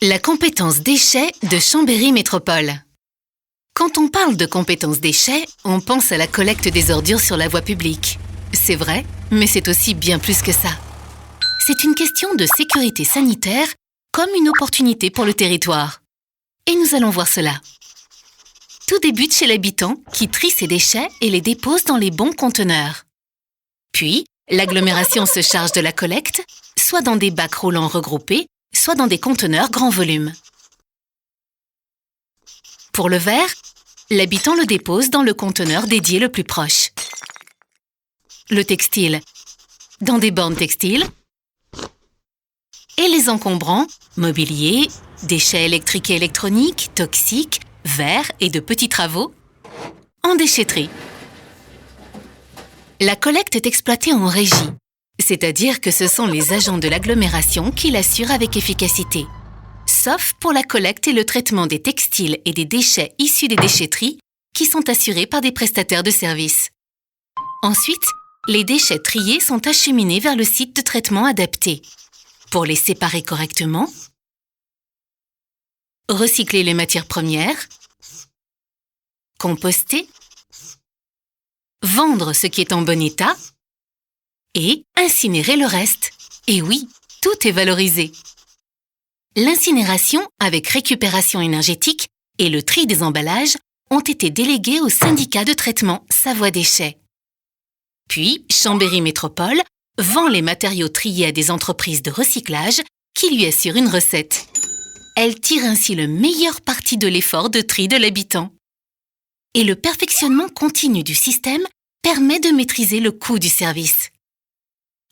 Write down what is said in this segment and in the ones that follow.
La compétence déchets de Chambéry Métropole. Quand on parle de compétence déchets, on pense à la collecte des ordures sur la voie publique. C'est vrai, mais c'est aussi bien plus que ça. C'est une question de sécurité sanitaire comme une opportunité pour le territoire. Et nous allons voir cela. Tout débute chez l'habitant qui trie ses déchets et les dépose dans les bons conteneurs. Puis, l'agglomération se charge de la collecte, soit dans des bacs roulants regroupés, soit dans des conteneurs grand volume. Pour le verre, l'habitant le dépose dans le conteneur dédié le plus proche. Le textile, dans des bornes textiles. Et les encombrants, mobilier, déchets électriques et électroniques, toxiques, verres et de petits travaux, en déchetterie. La collecte est exploitée en régie, c'est-à-dire que ce sont les agents de l'agglomération qui l'assurent avec efficacité, sauf pour la collecte et le traitement des textiles et des déchets issus des déchetteries qui sont assurés par des prestataires de services. Ensuite, les déchets triés sont acheminés vers le site de traitement adapté pour les séparer correctement, recycler les matières premières, composter, vendre ce qui est en bon état et incinérer le reste. Et oui, tout est valorisé. L'incinération avec récupération énergétique et le tri des emballages ont été délégués au syndicat de traitement Savoie Déchets. Puis, Chambéry Métropole vend les matériaux triés à des entreprises de recyclage qui lui assurent une recette. Elle tire ainsi le meilleur parti de l'effort de tri de l'habitant. Et le perfectionnement continu du système permet de maîtriser le coût du service.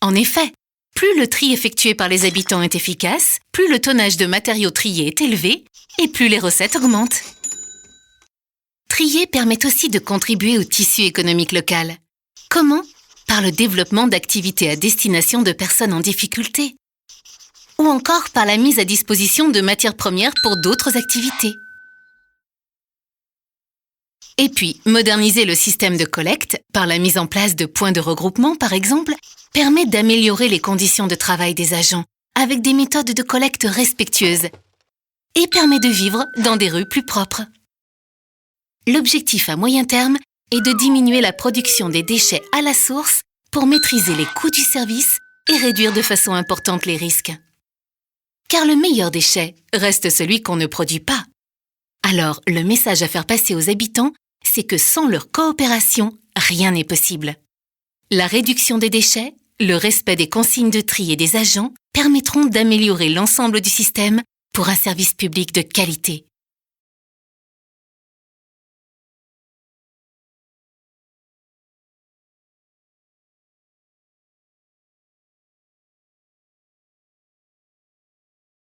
En effet, plus le tri effectué par les habitants est efficace, plus le tonnage de matériaux triés est élevé et plus les recettes augmentent. Trier permet aussi de contribuer au tissu économique local. Comment ? Par le développement d'activités à destination de personnes en difficulté. Ou encore par la mise à disposition de matières premières pour d'autres activités. Et puis, moderniser le système de collecte, par la mise en place de points de regroupement par exemple, permet d'améliorer les conditions de travail des agents avec des méthodes de collecte respectueuses et permet de vivre dans des rues plus propres. L'objectif à moyen terme est de diminuer la production des déchets à la source pour maîtriser les coûts du service et réduire de façon importante les risques. Car le meilleur déchet reste celui qu'on ne produit pas. Alors, le message à faire passer aux habitants, c'est que sans leur coopération, rien n'est possible. La réduction des déchets, le respect des consignes de tri et des agents permettront d'améliorer l'ensemble du système pour un service public de qualité.